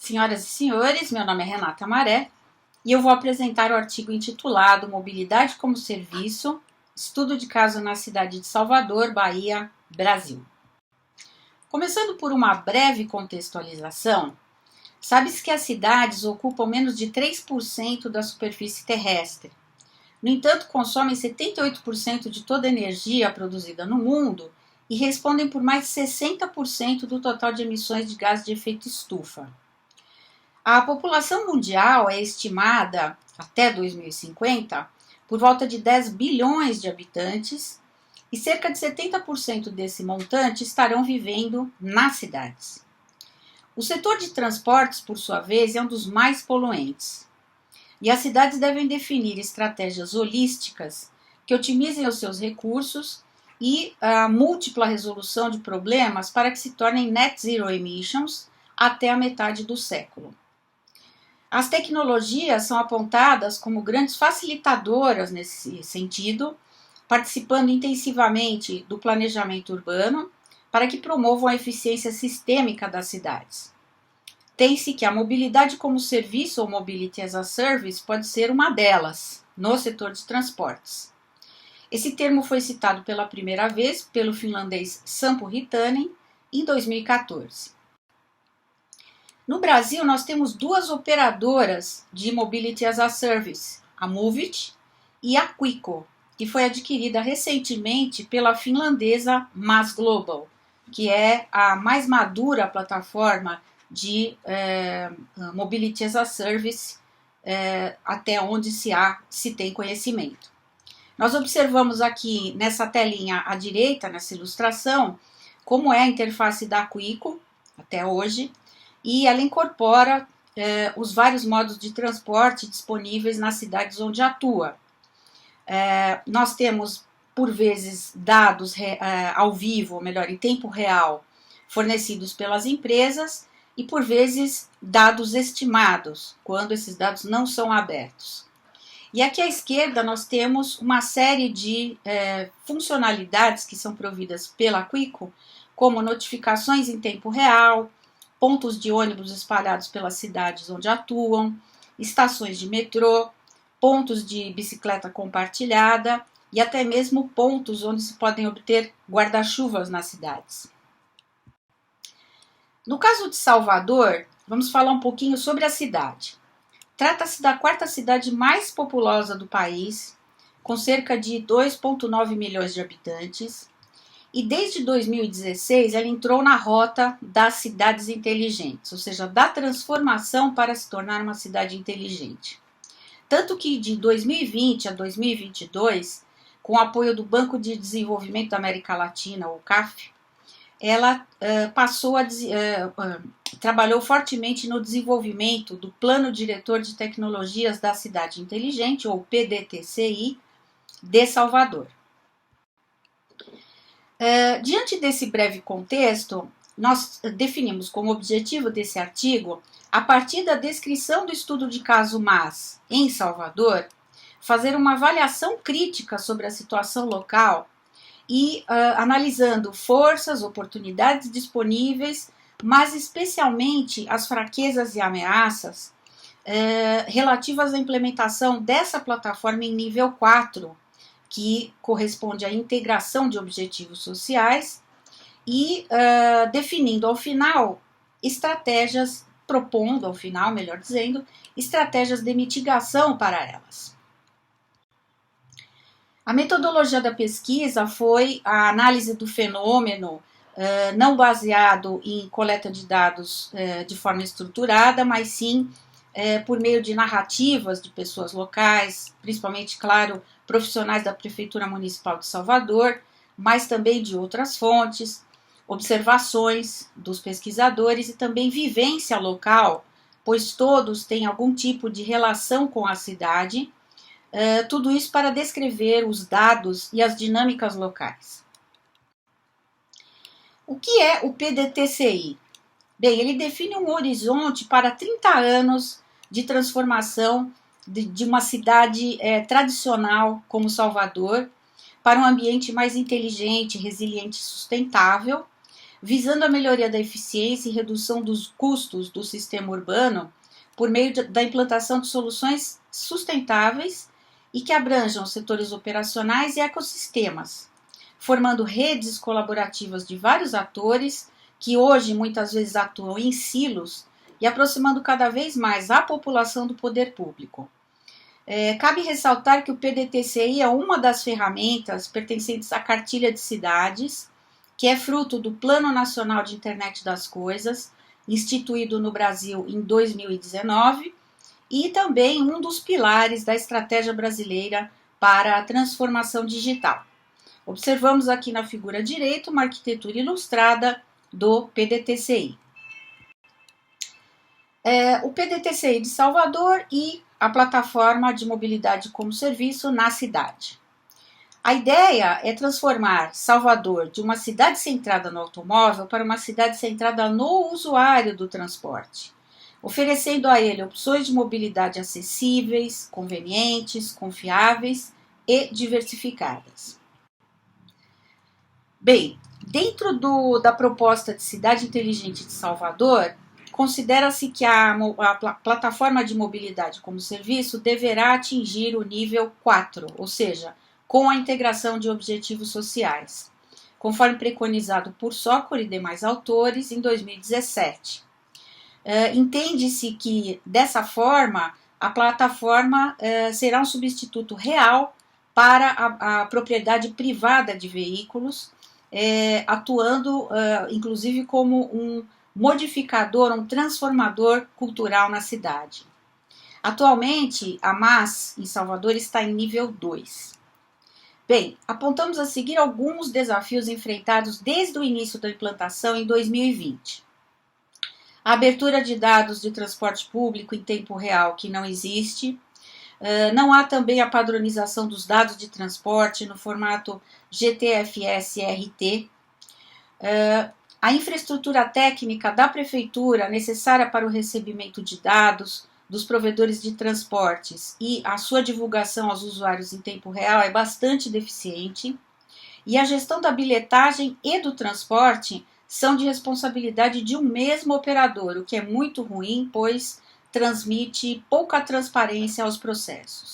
Senhoras e senhores, meu nome é Renata Maré e eu vou apresentar o artigo intitulado Mobilidade como Serviço, estudo de caso na cidade de Salvador, Bahia, Brasil. Começando por uma breve contextualização, sabe-se que as cidades ocupam menos de 3% da superfície terrestre. No entanto, consomem 78% de toda a energia produzida no mundo e respondem por mais de 60% do total de emissões de gás de efeito estufa. A população mundial é estimada, até 2050, por volta de 10 bilhões de habitantes e cerca de 70% desse montante estarão vivendo nas cidades. O setor de transportes, por sua vez, é um dos mais poluentes. E as cidades devem definir estratégias holísticas que otimizem os seus recursos e a múltipla resolução de problemas para que se tornem net zero emissions até a metade do século. As tecnologias são apontadas como grandes facilitadoras nesse sentido, participando intensivamente do planejamento urbano para que promovam a eficiência sistêmica das cidades. Tem-se que a mobilidade como serviço ou mobility as a service pode ser uma delas, no setor de transportes. Esse termo foi citado pela primeira vez pelo finlandês Sampo Hietanen em 2014. No Brasil, nós temos duas operadoras de Mobility as a Service, a Movit e a Quico, que foi adquirida recentemente pela finlandesa MAS Global, que é a mais madura plataforma de Mobility as a Service até onde se tem conhecimento. Nós observamos aqui nessa telinha à direita, nessa ilustração, como é a interface da Quico até hoje, e ela incorpora os vários modos de transporte disponíveis nas cidades onde atua. Nós temos, por vezes, dados ao vivo, ou melhor, em tempo real, fornecidos pelas empresas, e, por vezes, dados estimados, quando esses dados não são abertos. E aqui à esquerda nós temos uma série de funcionalidades que são providas pela Quico, como notificações em tempo real, pontos de ônibus espalhados pelas cidades onde atuam, estações de metrô, pontos de bicicleta compartilhada e até mesmo pontos onde se podem obter guarda-chuvas nas cidades. No caso de Salvador, vamos falar um pouquinho sobre a cidade. Trata-se da quarta cidade mais populosa do país, com cerca de 2,9 milhões de habitantes, e desde 2016 ela entrou na rota das cidades inteligentes, ou seja, da transformação para se tornar uma cidade inteligente. Tanto que de 2020 a 2022, com o apoio do Banco de Desenvolvimento da América Latina, o CAF, ela trabalhou fortemente no desenvolvimento do Plano Diretor de Tecnologias da Cidade Inteligente, ou PDTCI, de Salvador. Diante desse breve contexto, nós definimos como objetivo desse artigo, a partir da descrição do estudo de caso MAS em Salvador, fazer uma avaliação crítica sobre a situação local e analisando forças, oportunidades disponíveis, mas especialmente as fraquezas e ameaças relativas à implementação dessa plataforma em nível 4, que corresponde à integração de objetivos sociais, e definindo ao final estratégias, propondo ao final, melhor dizendo, estratégias de mitigação para elas. A metodologia da pesquisa foi a análise do fenômeno não baseado em coleta de dados de forma estruturada, mas sim por meio de narrativas de pessoas locais, principalmente, claro, profissionais da Prefeitura Municipal de Salvador, mas também de outras fontes, observações dos pesquisadores e também vivência local, pois todos têm algum tipo de relação com a cidade, tudo isso para descrever os dados e as dinâmicas locais. O que é o PDTCI? Bem, ele define um horizonte para 30 anos de transformação de uma cidade tradicional como Salvador para um ambiente mais inteligente, resiliente e sustentável, visando a melhoria da eficiência e redução dos custos do sistema urbano por meio da implantação de soluções sustentáveis e que abranjam setores operacionais e ecossistemas, formando redes colaborativas de vários atores que hoje muitas vezes atuam em silos e aproximando cada vez mais a população do poder público. Cabe ressaltar que o PDTCI é uma das ferramentas pertencentes à Cartilha de Cidades, que é fruto do Plano Nacional de Internet das Coisas, instituído no Brasil em 2019, e também um dos pilares da Estratégia Brasileira para a Transformação Digital. Observamos aqui na figura direita uma arquitetura ilustrada do PDTCI. O PDTCI de Salvador e a plataforma de mobilidade como serviço na cidade. A ideia é transformar Salvador de uma cidade centrada no automóvel para uma cidade centrada no usuário do transporte, oferecendo a ele opções de mobilidade acessíveis, convenientes, confiáveis e diversificadas. Bem, dentro da proposta de Cidade Inteligente de Salvador, considera-se que a plataforma de mobilidade como serviço deverá atingir o nível 4, ou seja, com a integração de objetivos sociais, conforme preconizado por Sócor e demais autores em 2017. Entende-se que, dessa forma, a plataforma será um substituto real para a propriedade privada de veículos, atuando inclusive como um modificador, um transformador cultural na cidade. Atualmente, a MAS em Salvador está em nível 2. Bem, apontamos a seguir alguns desafios enfrentados desde o início da implantação em 2020. A abertura de dados de transporte público em tempo real, que não existe. Não há também a padronização dos dados de transporte no formato GTFS-RT. A infraestrutura técnica da prefeitura necessária para o recebimento de dados dos provedores de transportes e a sua divulgação aos usuários em tempo real é bastante deficiente. E a gestão da bilhetagem e do transporte são de responsabilidade de um mesmo operador, o que é muito ruim, pois transmite pouca transparência aos processos.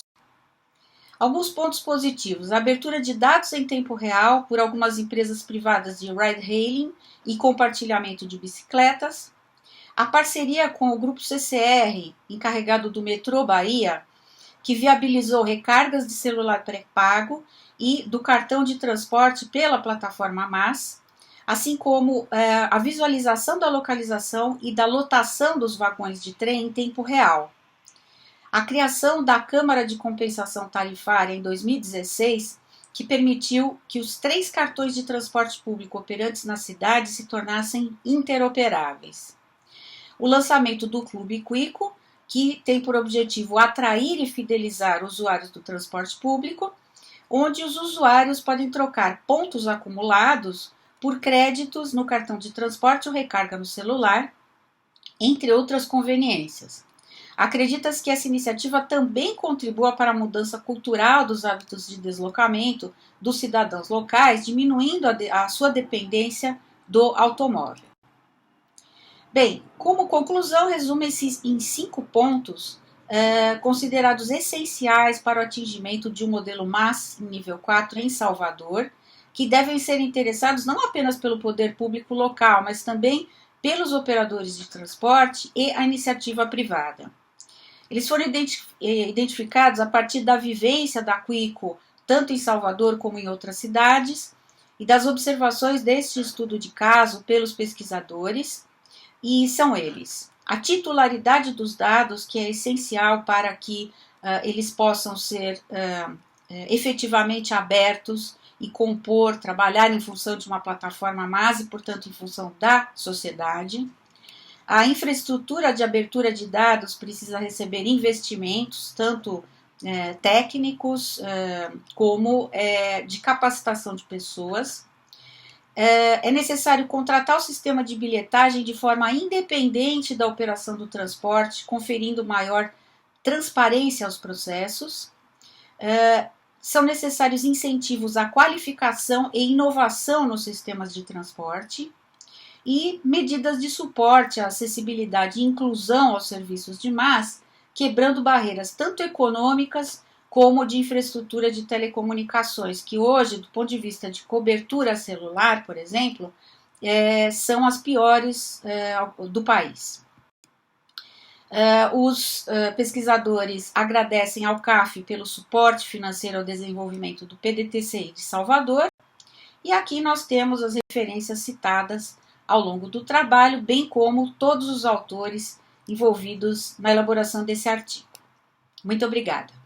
Alguns pontos positivos: a abertura de dados em tempo real por algumas empresas privadas de ride-hailing e compartilhamento de bicicletas, a parceria com o Grupo CCR, encarregado do Metrô Bahia, que viabilizou recargas de celular pré-pago e do cartão de transporte pela plataforma MAS, assim como a visualização da localização e da lotação dos vagões de trem em tempo real. A criação da Câmara de Compensação Tarifária em 2016, que permitiu que os 3 cartões de transporte público operantes na cidade se tornassem interoperáveis. O lançamento do Clube Quico, que tem por objetivo atrair e fidelizar usuários do transporte público, onde os usuários podem trocar pontos acumulados por créditos no cartão de transporte ou recarga no celular, entre outras conveniências. Acredita-se que essa iniciativa também contribua para a mudança cultural dos hábitos de deslocamento dos cidadãos locais, diminuindo a sua dependência do automóvel. Bem, como conclusão, resume-se em 5 pontos considerados essenciais para o atingimento de um modelo MAS em nível 4 em Salvador, que devem ser interessados não apenas pelo poder público local, mas também pelos operadores de transporte e a iniciativa privada. Eles foram identificados a partir da vivência da Quico, tanto em Salvador como em outras cidades, e das observações deste estudo de caso pelos pesquisadores, e são eles: a titularidade dos dados, que é essencial para que eles possam ser efetivamente abertos e compor, trabalhar em função de uma plataforma MAS e, portanto, em função da sociedade. A infraestrutura de abertura de dados precisa receber investimentos, tanto técnicos como de capacitação de pessoas. É necessário contratar o sistema de bilhetagem de forma independente da operação do transporte, conferindo maior transparência aos processos. São necessários incentivos à qualificação e inovação nos sistemas de transporte. e medidas de suporte à acessibilidade e inclusão aos serviços de MaaS, quebrando barreiras tanto econômicas como de infraestrutura de telecomunicações, que hoje, do ponto de vista de cobertura celular, por exemplo, são as piores do país. Os pesquisadores agradecem ao CAF pelo suporte financeiro ao desenvolvimento do PDTCI de Salvador, e aqui nós temos as referências citadas ao longo do trabalho, bem como todos os autores envolvidos na elaboração desse artigo. Muito obrigada.